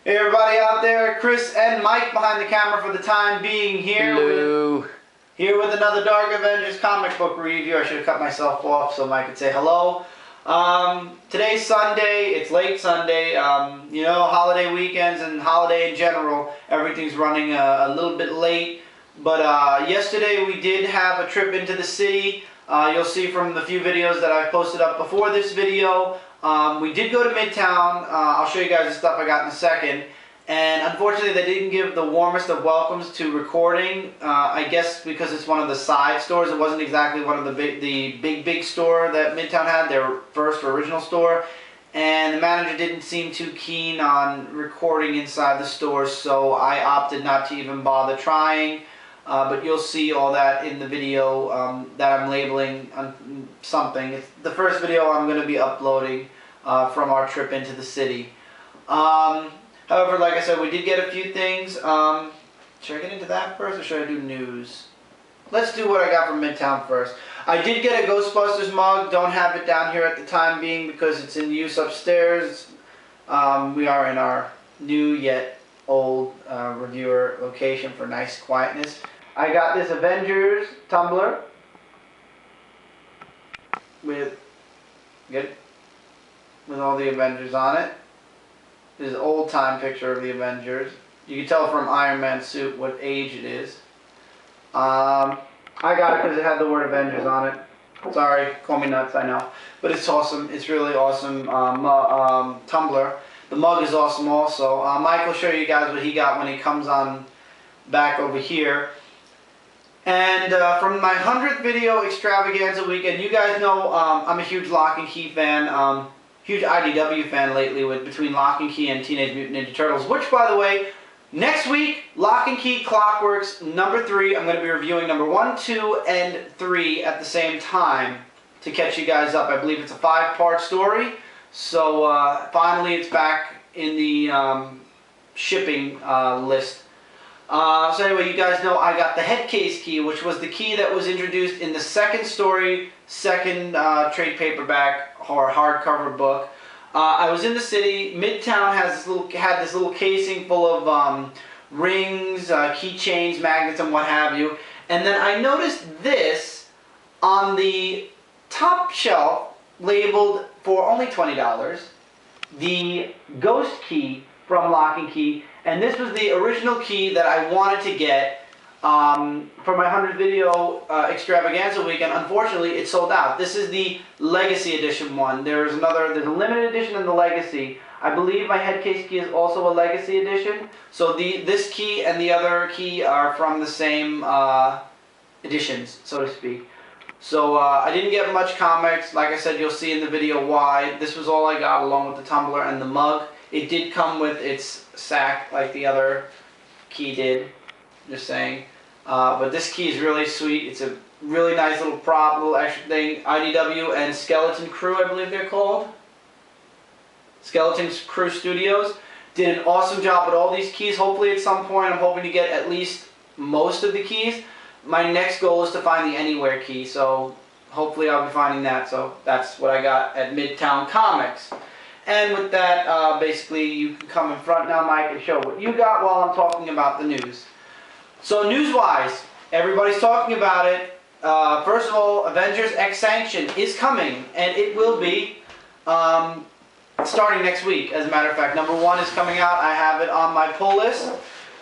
Hey everybody out there, Chris and Mike behind the camera for the time being here. Hello. Here with another Dark Avengers comic book review. I should have cut myself off so Mike could say hello. Today's Sunday, it's late Sunday. You know, holiday weekends and holiday in general, everything's running a little bit late. But yesterday we did have a trip into the city. You'll see from the few videos that I've posted up before this video. We did go to Midtown. I'll show you guys the stuff I got in a second. And unfortunately they didn't give the warmest of welcomes to recording. I guess because it's one of the side stores. It wasn't exactly one of the big store that Midtown had, their first original store. And the manager didn't seem too keen on recording inside the store, so I opted not to even bother trying. But you'll see all that in the video that I'm labeling on something. It's the first video I'm going to be uploading from our trip into the city. However, like I said, we did get a few things. Should I get into that first or should I do news? Let's do what I got from Midtown first. I did get a Ghostbusters mug. Don't have it down here at the time being because it's in use upstairs. We are in our new yet old reviewer location for nice quietness. I got this Avengers tumbler with all the Avengers on it. This is an old time picture of the Avengers. You can tell from Iron Man's suit what age it is. I got it because it had the word Avengers on it. Sorry, call me nuts, I know. But it's awesome. It's really awesome tumbler. The mug is awesome also. Mike will show you guys what he got when he comes on back over here. And from my 100th video extravaganza weekend, you guys know I'm a huge Lock and Key fan. Huge IDW fan lately with between Lock and Key and Teenage Mutant Ninja Turtles. Which, by the way, next week, Lock and Key Clockworks number 3. I'm going to be reviewing number 1, 2, and 3 at the same time to catch you guys up. I believe it's a 5-part story. So finally it's back in the shipping list. So anyway, you guys know I got the headcase key, which was the key that was introduced in the second story, second trade paperback or hardcover book. I was in the city. Midtown had this little casing full of rings, keychains, magnets, and what have you. And then I noticed this on the top shelf, labeled for only $20, the ghost key from Lock and Key, and this was the original key that I wanted to get for my 100th video extravaganza weekend. Unfortunately, it sold out. This is the Legacy Edition one. There's a limited edition in the Legacy. I believe my headcase key is also a Legacy Edition. So this key and the other key are from the same editions, so to speak. So I didn't get much comics. Like I said, you'll see in the video why. This was all I got along with the tumbler and the mug. It did come with its sack like the other key did. Just saying. But this key is really sweet. It's a really nice little prop, little extra thing. IDW and Skeleton Crew, I believe they're called. Skeleton Crew Studios did an awesome job with all these keys. Hopefully at some point I'm hoping to get at least most of the keys. My next goal is to find the Anywhere key, so hopefully I'll be finding that. So that's what I got at Midtown Comics. And with that, basically you can come in front now, Mike, and show what you got while I'm talking about the news. So news-wise, everybody's talking about it. First of all, Avengers X Sanction is coming, and it will be starting next week, as a matter of fact. Number 1 is coming out. I have it on my pull list.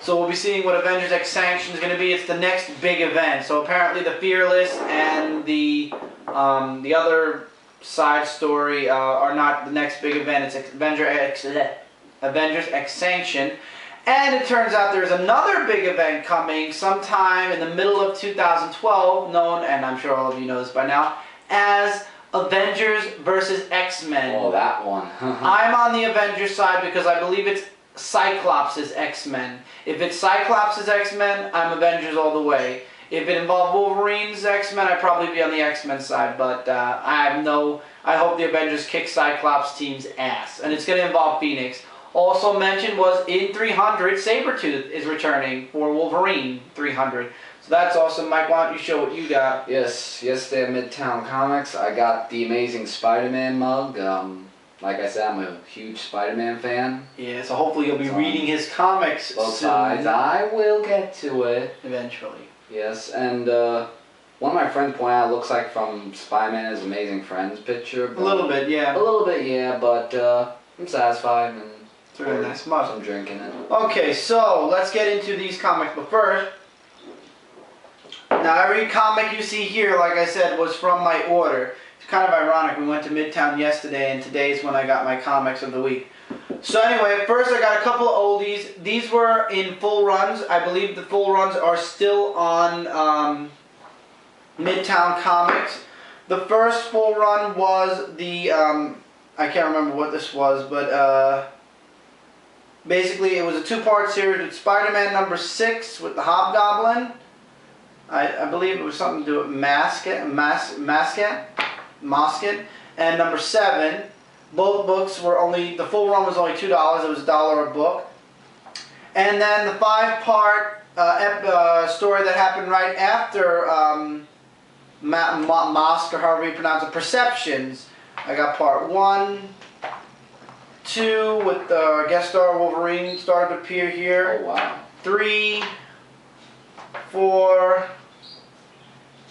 So we'll be seeing what Avengers X Sanction is going to be. It's the next big event. So apparently the Fearless and the other side story are not the next big event. It's Avengers X Sanction. And it turns out there's another big event coming sometime in the middle of 2012, known, and I'm sure all of you know this by now, as Avengers vs. X-Men. Oh, that one. I'm on the Avengers side because I believe it's Cyclops' X-Men. If it's Cyclops' X-Men, I'm Avengers all the way. If it involved Wolverine's X-Men, I'd probably be on the X-Men side, but I hope the Avengers kick Cyclops' team's ass. And it's going to involve Phoenix. Also mentioned was in 300, Sabretooth is returning for Wolverine 300. So that's awesome. Mike, why don't you show what you got? Yes, yesterday at Midtown Comics, I got the Amazing Spider-Man mug. like I said, I'm a huge Spider-Man fan. Yeah, so hopefully you'll be reading his comics Both soon. sides. I will get to it. Eventually. Yes, and one of my friends pointed out it looks like from Spider-Man's Amazing Friends picture. A little bit, yeah. A little bit, yeah, but I'm satisfied and it's a really nice mug. I'm drinking it. Okay, so let's get into these comics, but first, now every comic you see here, like I said, was from my order. It's kind of ironic, we went to Midtown yesterday and today's when I got my comics of the week. So anyway, first I got a couple of oldies. These were in full runs. I believe the full runs are still on Midtown Comics. The first full run was the, I can't remember what this was, but basically it was a two-part series with Spider-Man number 6 with the Hobgoblin. I believe it was something to do with Masket, and number 7. Both books were only, the full run was only $2. It was $1 a book. And then the 5-part story that happened right after Mask, or however you pronounce it, Perceptions. I got part 1, 2 with the guest star Wolverine started to appear here. Oh wow. 3, 4,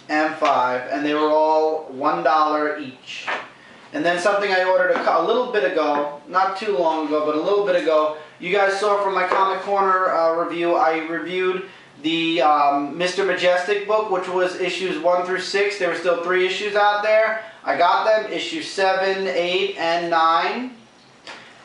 and 5, and they were all $1 each. And then something I ordered a little bit ago, not too long ago, but a little bit ago. You guys saw from my Comic Corner review, I reviewed the Mr. Majestic book, which was issues 1 through 6. There were still 3 issues out there. I got them, issues 7, 8, and 9.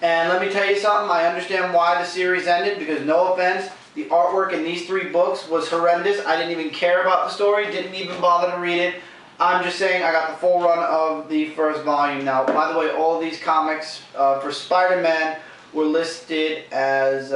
And let me tell you something, I understand why the series ended, because no offense, the artwork in these 3 books was horrendous. I didn't even care about the story, didn't even bother to read it. I'm just saying I got the full run of the first volume. Now, by the way, all these comics for Spider-Man were listed as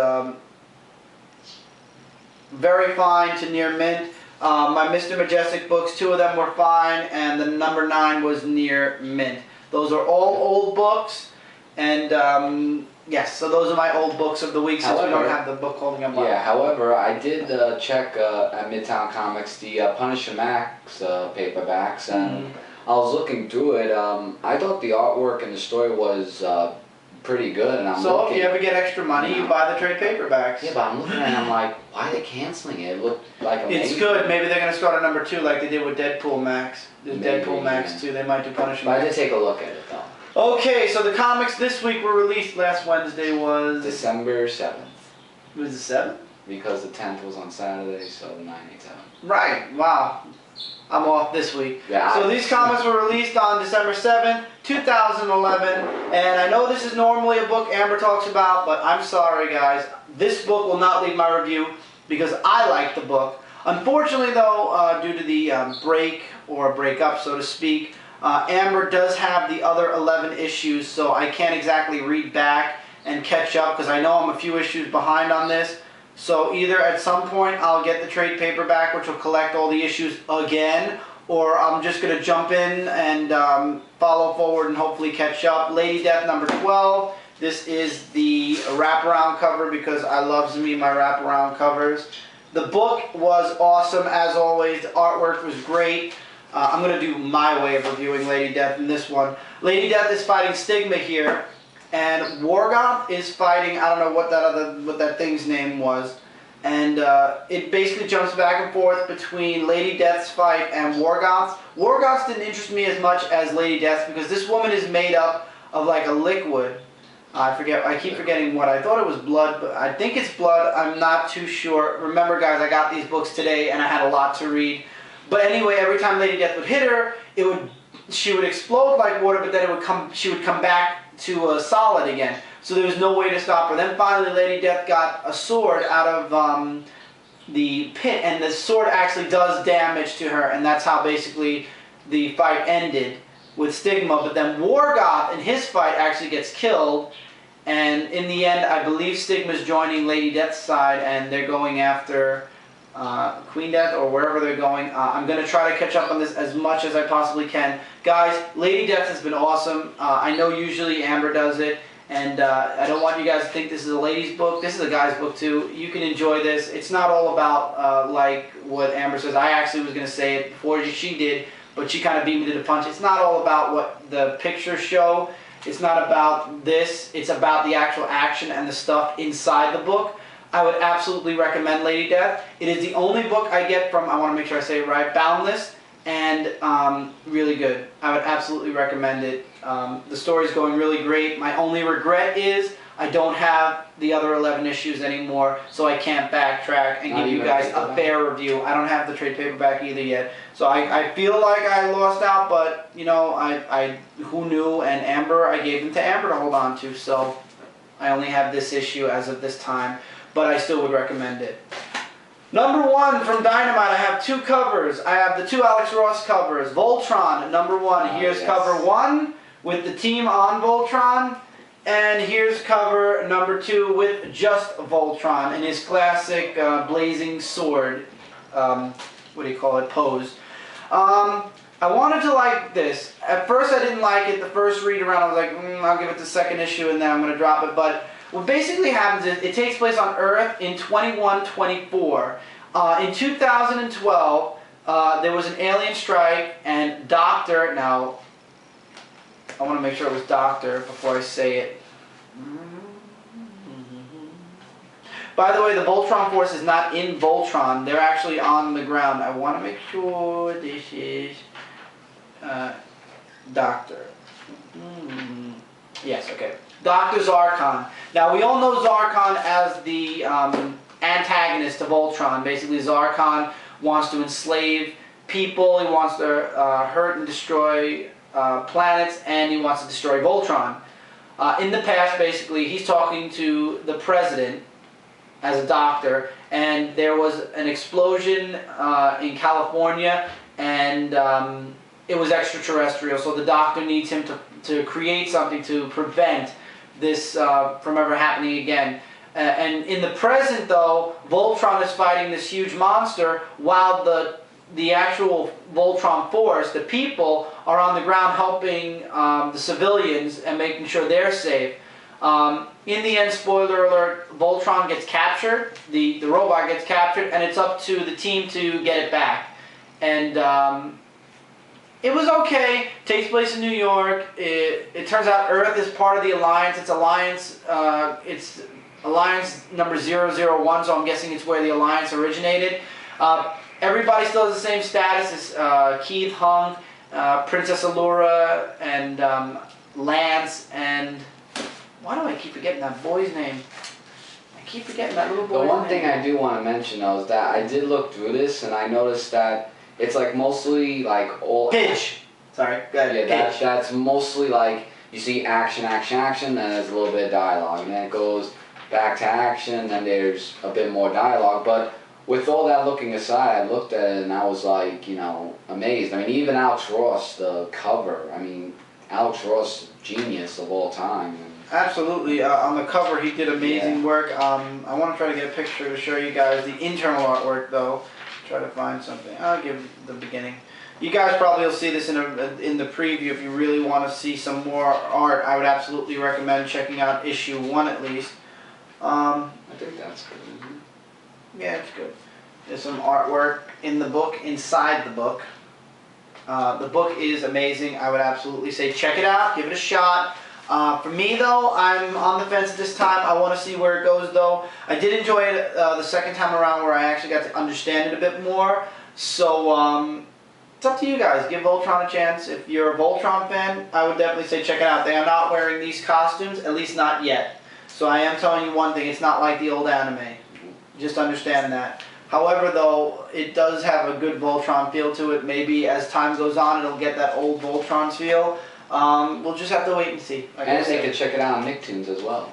very fine to near mint. My Mr. Majestic books, 2 of them were fine, and the number 9 was near mint. Those are all old books, and yes, so those are my old books of the week, since we don't have the book holding them up. Yeah, however, I did check at Midtown Comics the Punisher Max paperbacks, and I was looking through it. I thought the artwork and the story was pretty good, and I'm so looking, if you ever get extra money, you buy the trade paperbacks. Yeah, but I'm looking at it and I'm like, why are they canceling it? It looked like amazing. It's good. Maybe they're going to start a number 2 like they did with Deadpool Max. There's Deadpool Max too. They might do Punisher Max. But I did take a look at it though. Okay, so the comics this week were released. Last Wednesday was December 7th. It was the 7th? Because the 10th was on Saturday, so 9/8/7. Right, wow. I'm off this week. Yeah, so these comics were released on December 7th, 2011, and I know this is normally a book Amber talks about, but I'm sorry guys, this book will not leave my review because I like the book. Unfortunately though, due to the break or breakup, so to speak, Amber does have the other 11 issues, so I can't exactly read back and catch up because I know I'm a few issues behind on this. So either at some point I'll get the trade paperback, which will collect all the issues again, or I'm just going to jump in and follow forward and hopefully catch up. Lady Death number 12. This is the wraparound cover because I love me my wraparound covers. The book was awesome as always. The artwork was great. I'm going to do my way of reviewing Lady Death in this one. Lady Death is fighting Stigma here, and Wargoth is fighting, I don't know what that thing's name was, and it basically jumps back and forth between Lady Death's fight and Wargoth's. Wargoth's didn't interest me as much as Lady Death's because this woman is made up of like a liquid. I keep forgetting what. I thought it was blood, but I think it's blood. I'm not too sure. Remember guys, I got these books today and I had a lot to read. But anyway, every time Lady Death would hit her, she would explode like water, but then she would come back to a solid again. So there was no way to stop her. Then finally Lady Death got a sword out of the pit, and the sword actually does damage to her, and that's how basically the fight ended with Stigma. But then Wargoth in his fight actually gets killed, and in the end I believe Stigma's joining Lady Death's side, and they're going after Queen Death or wherever they're going. I'm going to try to catch up on this as much as I possibly can. Guys, Lady Death has been awesome. I know usually Amber does it, and I don't want you guys to think this is a lady's book. This is a guy's book too. You can enjoy this. It's not all about like what Amber says. I actually was going to say it before she did, but she kind of beat me to the punch. It's not all about what the pictures show. It's not about this. It's about the actual action and the stuff inside the book. I would absolutely recommend Lady Death. It is the only book I get from, I want to make sure I say it right, Boundless, and really good. I would absolutely recommend it. The story's going really great. My only regret is I don't have the other 11 issues anymore, so I can't backtrack and give you guys a fair review. I don't have the trade paperback either yet. So I feel like I lost out, but, you know, who knew? And Amber, I gave them to Amber to hold on to, so I only have this issue as of this time, but I still would recommend it. Number 1 from Dynamite, I have 2 covers. I have the 2 Alex Ross covers. Voltron, number 1. Here's cover 1 with the team on Voltron. And here's cover number 2 with just Voltron in his classic blazing sword, what do you call it, pose. I wanted to like this. At first I didn't like it. The first read around I was like, I'll give it the second issue and then I'm going to drop it. But what basically happens is it takes place on Earth in 2124. In 2012, there was an alien strike and Doctor, now I want to make sure it was Doctor before I say it. By the way, the Voltron force is not in Voltron. They're actually on the ground. I want to make sure this is Doctor. Yes, okay. Dr. Zarkon. Now, we all know Zarkon as the antagonist to Voltron. Basically, Zarkon wants to enslave people. He wants to hurt and destroy planets, and he wants to destroy Voltron. In the past, basically, he's talking to the president as a doctor, and there was an explosion in California, and it was extraterrestrial, so the doctor needs him to create something to prevent this from ever happening again. And in the present, though, Voltron is fighting this huge monster, while the actual Voltron force, the people, are on the ground helping the civilians and making sure they're safe. In the end, spoiler alert, Voltron gets captured, the robot gets captured, and it's up to the team to get it back. And it was okay. It takes place in New York. It turns out Earth is part of the Alliance. It's Alliance number 001, so I'm guessing it's where the Alliance originated. Everybody still has the same status as Keith Hung, Princess Allura, and Lance, and why do I keep forgetting that boy's name? I keep forgetting that little boy's name. The one thing I do want to mention, though, is that I did look through this, and I noticed that it's like mostly like all... Pitch! Sorry, go ahead. Yeah, that's mostly like, you see action, action, action, then there's a little bit of dialogue, and then it goes back to action, then there's a bit more dialogue, but with all that looking aside, I looked at it and I was like, you know, amazed. I mean, even Alex Ross, the cover, I mean, Alex Ross, genius of all time. Absolutely. On the cover, he did amazing work. I want to try to get a picture to show you guys the internal artwork, though. Try to find something. I'll give the beginning. You guys probably will see this in the preview. If you really want to see some more art, I would absolutely recommend checking out issue 1 at least. I think that's good. Yeah, it's good. There's some artwork in the book, inside the book. The book is amazing. I would absolutely say check it out, give it a shot. For me, though, I'm on the fence at this time. I want to see where it goes, though. I did enjoy it the second time around where I actually got to understand it a bit more. So, it's up to you guys. Give Voltron a chance. If you're a Voltron fan, I would definitely say check it out. They are not wearing these costumes, at least not yet. So I am telling you one thing, it's not like the old anime. Just understand that. However, though, it does have a good Voltron feel to it. Maybe as time goes on, it'll get that old Voltron feel. We'll just have to wait and see. Like and they can check it out on Nicktoons as well.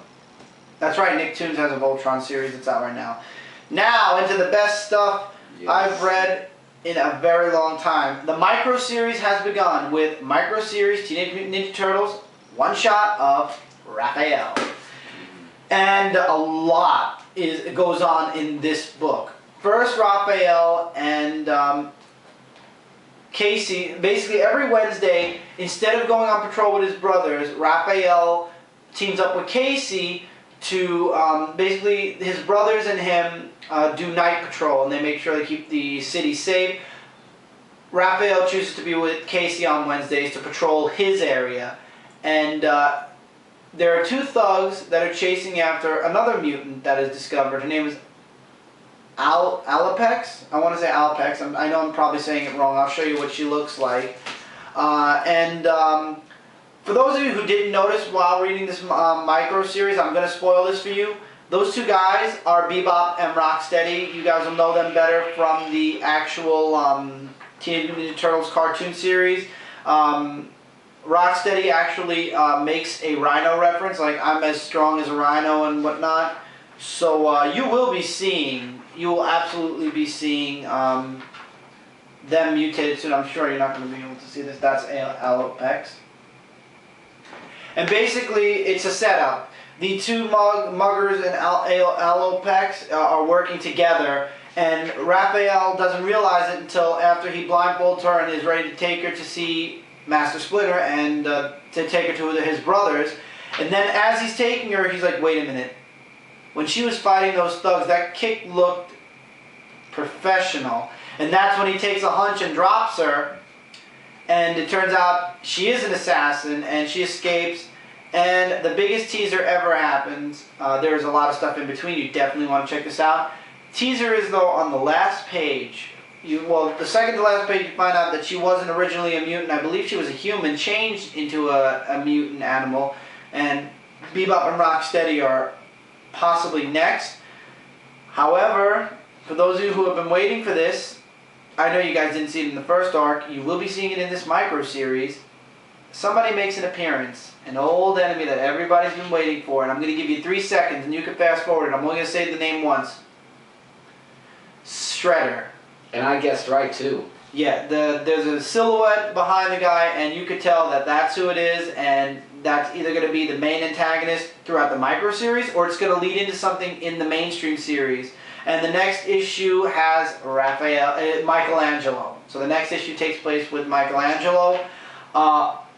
That's right, Nicktoons has a Voltron series that's out right now. Now, into the best stuff I've read in a very long time. The Micro Series has begun with Micro Series Teenage Mutant Ninja Turtles, one shot of Raphael. And a lot goes on in this book. First, Raphael and Casey, basically every Wednesday, instead of going on patrol with his brothers, Raphael teams up with Casey to, basically, his brothers and him do night patrol, and they make sure they keep the city safe. Raphael chooses to be with Casey on Wednesdays to patrol his area. And there are two thugs that are chasing after another mutant that is discovered. Her name is Alapex. I want to say Alapex. I know I'm probably saying it wrong. I'll show you what she looks like. For those of you who didn't notice while reading this micro series, I'm going to spoil this for you. Those two guys are Bebop and Rocksteady. You guys will know them better from the actual Teenage Mutant Ninja Turtles cartoon series. Rocksteady actually makes a Rhino reference, like I'm as strong as a rhino and whatnot. So you will absolutely be seeing them mutated soon. I'm sure you're not going to be able to see this. That's Alopex. And basically, it's a setup. The two muggers and Alopex are working together, and Raphael doesn't realize it until after he blindfolds her and is ready to take her to see Master Splinter and to take her to his brothers. And then as he's taking her, he's like, wait a minute. When she was fighting those thugs, that kick looked professional. And that's when he takes a hunch and drops her. And it turns out she is an assassin, and she escapes. And the biggest teaser ever happens. There's a lot of stuff in between. You definitely want to check this out. Teaser is, though, on the last page. The second to last page, you find out that she wasn't originally a mutant. I believe she was a human, changed into a mutant animal. And Bebop and Rocksteady are possibly next. However, for those of you who have been waiting for this, I know you guys didn't see it in the first arc. You will be seeing it in this micro series. Somebody makes an appearance, an old enemy that everybody's been waiting for, and I'm going to give you 3 seconds, and you can fast forward it. I'm only going to say the name once. Shredder. And I guessed right too. Yeah, there's a silhouette behind the guy, and you could tell that that's who it is, and that's either going to be the main antagonist throughout the micro series, or it's going to lead into something in the mainstream series. And the next issue has Michelangelo. So the next issue takes place with Michelangelo.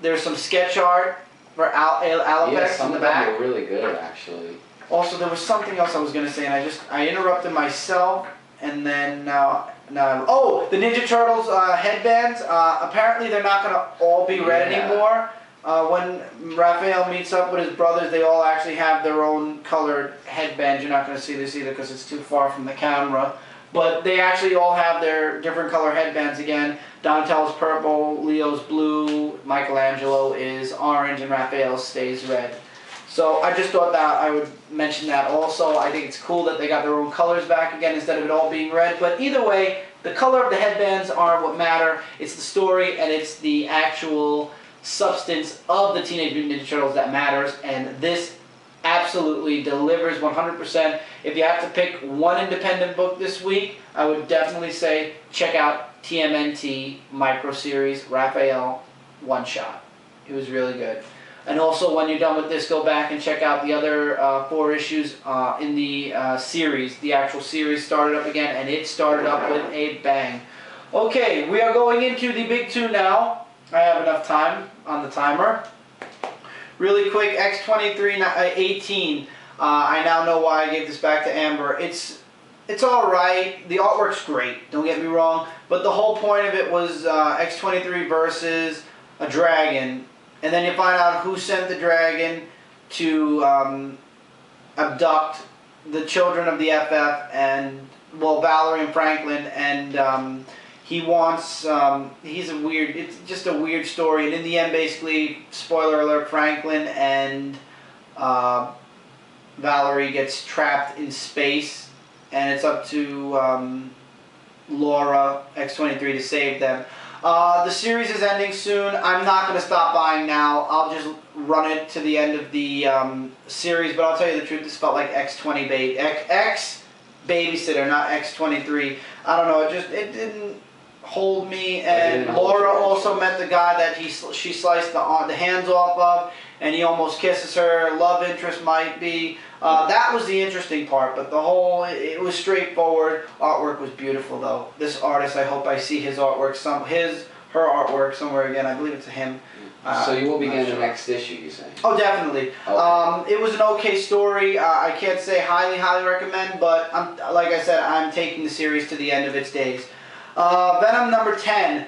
There's some sketch art for Alopex in the back. Some of them are really good, actually. Also, there was something else I was going to say, and I interrupted myself, and then now. Oh, the Ninja Turtles headbands. Apparently, they're not going to all be red anymore. When Raphael meets up with his brothers, they all actually have their own colored headbands. You're not going to see this either because it's too far from the camera. But they actually all have their different color headbands again. Donatello's purple, Leo's blue, Michelangelo is orange, and Raphael stays red. So I just thought that I would mention that also. I think it's cool that they got their own colors back again instead of it all being red. But either way, the color of the headbands aren't what matter. It's the story and it's the actual substance of the Teenage Mutant Ninja Turtles that matters, and this absolutely delivers 100%. If you have to pick one independent book this week, I would definitely say check out TMNT Micro Series Raphael One Shot. It was really good. And also, when you're done with this, go back and check out the other 4 issues in the series. The actual series started up again, and it started up with a bang. Okay, we are going into the big 2 now. I have enough time on the timer. Really quick, X2318. I now know why I gave this back to Amber. It's alright. The artwork's great, don't get me wrong. But the whole point of it was X23 versus a dragon. And then you find out who sent the dragon to abduct the children of the FF and, well, Valerie and Franklin, and he wants, it's just a weird story, and in the end, basically, spoiler alert, Franklin and Valerie gets trapped in space, and it's up to Laura, X23, to save them. The series is ending soon. I'm not going to stop buying now. I'll just run it to the end of the series, but I'll tell you the truth, this felt like X20 X Babysitter, not X23. I don't know, it didn't hold me, and Laura also met the guy that she sliced the hands off of, and he almost kisses her. Love interest might be. That was the interesting part, but the whole, it was straightforward. Artwork was beautiful, though. This artist, I hope I see his artwork, her artwork somewhere again. I believe it's a him. So you will be getting the next issue, you say? Oh, definitely. Okay. It was an okay story. I can't say highly recommend, but like I said, I'm taking the series to the end of its days. Venom number 10.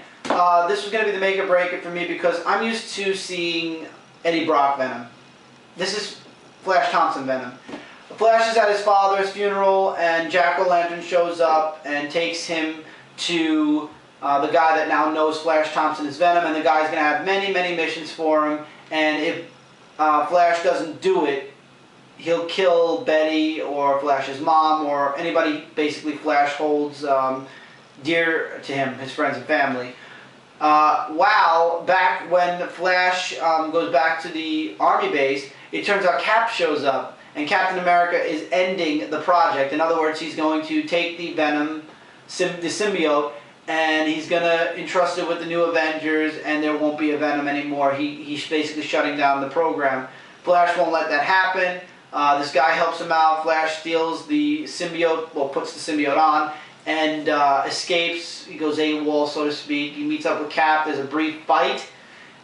This was going to be the make or break it for me because I'm used to seeing Eddie Brock Venom. This is Flash Thompson Venom. Flash is at his father's funeral, and Jack-o'-lantern shows up and takes him to the guy that now knows Flash Thompson is Venom, and the guy's going to have many, many missions for him, and if Flash doesn't do it, he'll kill Betty or Flash's mom or anybody basically Flash holds dear to him, his friends and family. Wow, back when Flash goes back to the army base, it turns out Cap shows up, and Captain America is ending the project. In other words, he's going to take the Venom, the symbiote, and he's going to entrust it with the new Avengers, and there won't be a Venom anymore. He's basically shutting down the program. Flash won't let that happen. This guy helps him out. Flash steals the symbiote, well, puts the symbiote on, and escapes. He goes AWOL, so to speak. He meets up with Cap. There's a brief fight,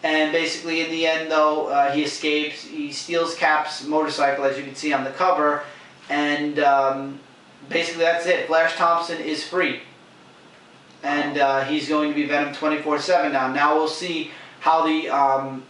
and basically in the end, though, he escapes. He steals Cap's motorcycle, as you can see on the cover, and basically that's it. Flash Thompson is free, and he's going to be Venom 24/7 now. Now we'll see how the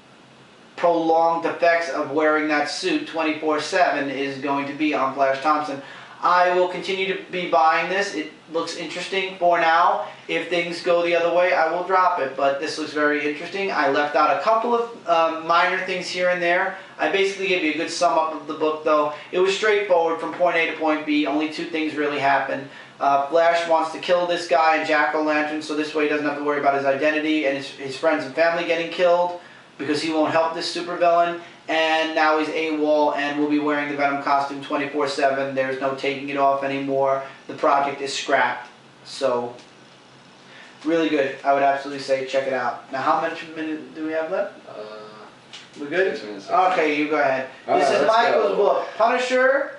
prolonged effects of wearing that suit 24/7 is going to be on Flash Thompson. I will continue to be buying this. It looks interesting for now. If things go the other way, I will drop it, but this looks very interesting. I left out a couple of minor things here and there. I basically gave you a good sum up of the book, though. It was straightforward from point A to point B. Only two things really happened. Flash wants to kill this guy in Jack-o'-lantern, so this way he doesn't have to worry about his identity and his friends and family getting killed, because he won't help this supervillain. And now he's AWOL and will be wearing the Venom costume 24/7. There's no taking it off anymore. The project is scrapped. So, really good. I would absolutely say check it out. Now, how much minute do we have left? We good? 6 minutes. Okay, you go ahead. This is Michael's book. Punisher,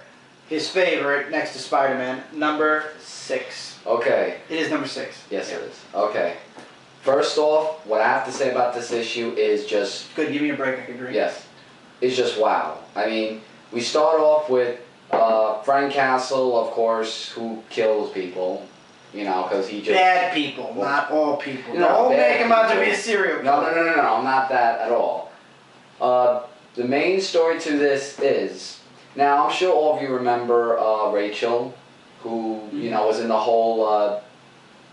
his favorite, next to Spider-Man, number 6. Okay. It is number 6. Yes, it is. Okay. First off, what I have to say about this issue is just... Good, give me a break, I can drink. Yes. It's just wow. I mean, we start off with Frank Castle, of course, who kills people. You know, because he just... Bad people, not all people. No, Don't make him out to people. be a serial killer. No, I'm not that at all. The main story to this is... Now, I'm sure all of you remember Rachel, who, you know, was in the whole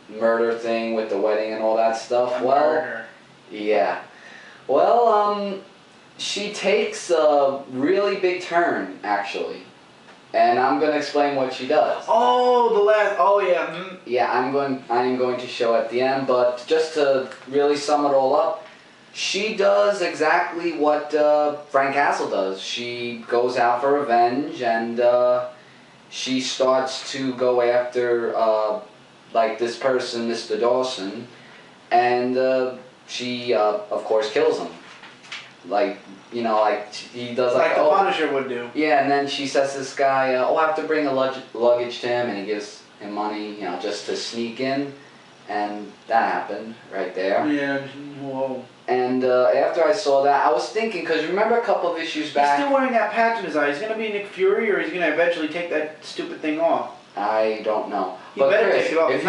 murder thing with the wedding and all that stuff. Murder. Yeah. Well, she takes a really big turn, actually. And I'm going to explain what she does. Oh, the last... Oh, yeah. Mm. Yeah, I am going to show at the end, but just to really sum it all up, she does exactly what Frank Castle does. She goes out for revenge, and she starts to go after, like, this person, Mr. Dawson, and she, of course, kills him. Like, you know, like, he does like the Punisher would do. Yeah, and then she says to this guy, oh, I have to bring a luggage to him, and he gives him money, you know, just to sneak in, and that happened right there. Yeah, whoa. And after I saw that, I was thinking, because remember a couple of issues back... He's still wearing that patch in his eye. He's going to be Nick Fury, or he's going to eventually take that stupid thing off? I don't know. He better Chris, take it off. If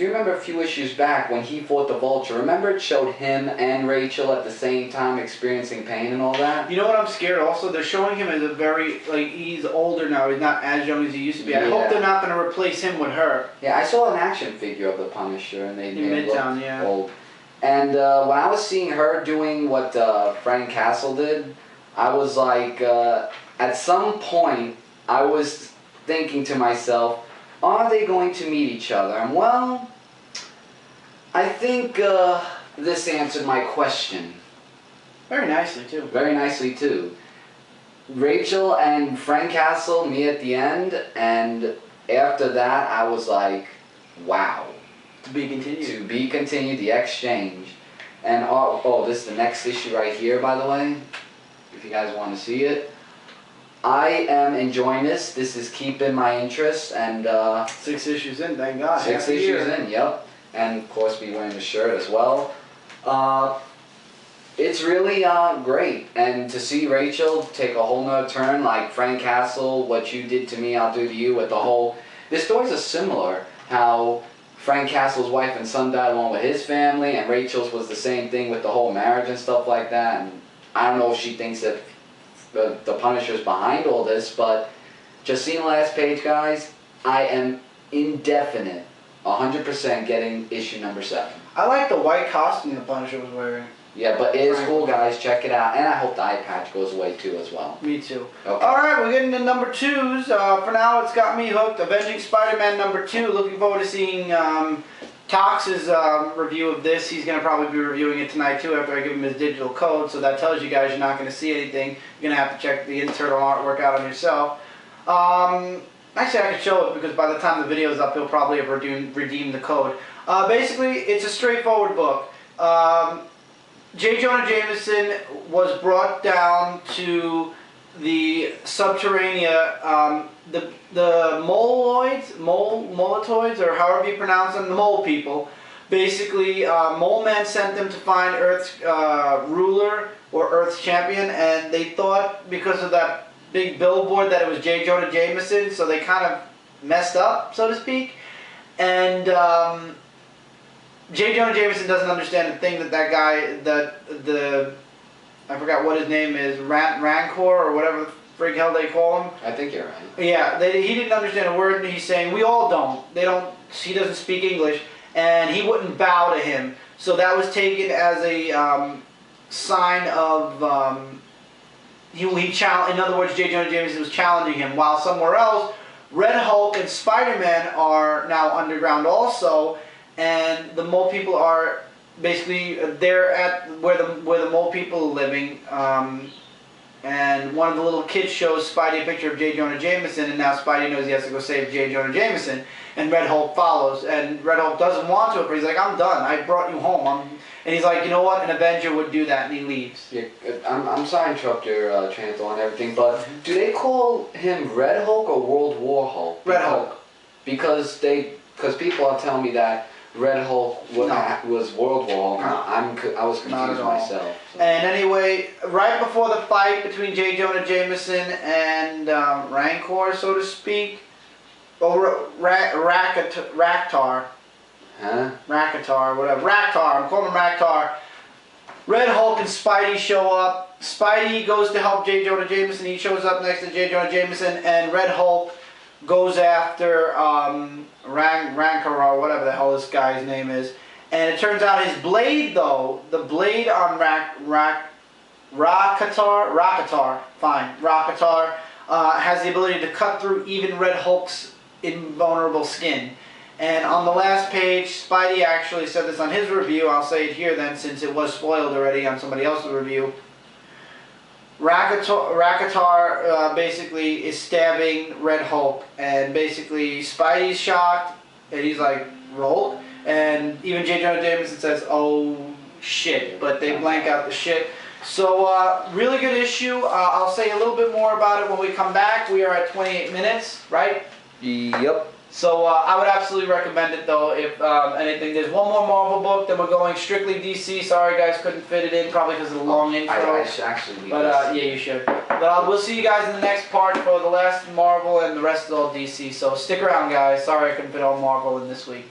you remember a few issues back when he fought the Vulture, remember it showed him and Rachel at the same time experiencing pain and all that? You know what I'm scared also? They're showing him as a very, like, he's older now. He's not as young as he used to be. I hope they're not going to replace him with her. Yeah, I saw an action figure of the Punisher, and they made it Midtown, look yeah. old. And when I was seeing her doing what Frank Castle did, I was like, at some point, I was thinking to myself, are they going to meet each other? And well, I think this answered my question. Very nicely, too. Very nicely, too. Rachel and Frank Castle meet at the end, and after that, I was like, wow. To be continued. To be continued, the exchange. And oh, this is the next issue right here, by the way, if you guys want to see it. I am enjoying this. This is keeping my interest, and 6 issues in, thank God. 6 issues in, yep. And of course, be wearing the shirt as well. It's really great, and to see Rachel take a whole nother turn, like Frank Castle, what you did to me, I'll do to you, with the whole. The stories are similar. How Frank Castle's wife and son died along with his family, and Rachel's was the same thing with the whole marriage and stuff like that. And I don't know if she thinks that the Punisher's behind all this, but just seeing the last page, guys, I am indefinite, 100% getting issue number 7. I like the white costume the Punisher was wearing. Yeah, but it is cool, guys. Check it out. And I hope the eye patch goes away, too, as well. Me too. Okay. Alright, we're getting to number 2s. For now, it's got me hooked. Avenging Spider-Man number 2. Looking forward to seeing Tox's review of this. He's going to probably be reviewing it tonight, too, after I give him his digital code. So that tells you guys you're not going to see anything. You're going to have to check the internal artwork out on yourself. Actually, I can show it because by the time the video is up, he'll probably have redeemed the code. Basically, it's a straightforward book. J. Jonah Jameson was brought down to the subterranea, the Moletoids, or however you pronounce them, the mole people. Basically, Mole Man sent them to find Earth's ruler or Earth's champion, and they thought because of that big billboard that it was J. Jonah Jameson, so they kind of messed up, so to speak. And J. Jonah Jameson doesn't understand the thing that guy, I forgot what his name is, Rancor or whatever the frig hell they call him. I think you're right. Yeah, he didn't understand a word he's saying. We all don't. He doesn't speak English, and he wouldn't bow to him. So that was taken as a sign of, in other words, J. Jonah Jameson was challenging him, while somewhere else, Red Hulk and Spider-Man are now underground also. And the mole people are basically, they're at where the mole people are living. And one of the little kids shows Spidey a picture of J. Jonah Jameson, and now Spidey knows he has to go save J. Jonah Jameson. And Red Hulk follows, and Red Hulk doesn't want to, but he's like, I'm done. I brought you home. And he's like, you know what? An Avenger would do that, and he leaves. Yeah, I'm sorry to interrupt your train of thought and everything, but do they call him Red Hulk or World War Hulk? Red Hulk. Because people are telling me that Red Hulk was World War Hulk. I was confused myself. So. And anyway, right before the fight between J. Jonah Jameson and Rancor, so to speak, or Raktar. Huh? Rakatar, whatever. Raktar, I'm calling him Raktar. Red Hulk and Spidey show up. Spidey goes to help J. Jonah Jameson. He shows up next to J. Jonah Jameson, and Red Hulk goes after Rancor, or whatever the hell this guy's name is. And it turns out his blade, though, the blade on Rakatar has the ability to cut through even Red Hulk's invulnerable skin. And on the last page, Spidey actually said this on his review. I'll say it here then, since it was spoiled already on somebody else's review. Rakatar basically is stabbing Red Hulk, and basically Spidey's shocked, and he's like, roll. And even J. Jonah Jameson says, oh shit, but they blank out the shit. So really good issue. I'll say a little bit more about it when we come back. We are at 28 minutes, right? Yep. So I would absolutely recommend it, though, if anything. There's one more Marvel book, then we're going strictly DC. Sorry, guys, couldn't fit it in, probably because of the long intro. I should actually leave But yeah, you should. But we'll see you guys in the next part for the last Marvel, and the rest is all DC. So stick around, guys. Sorry I couldn't fit all Marvel in this week.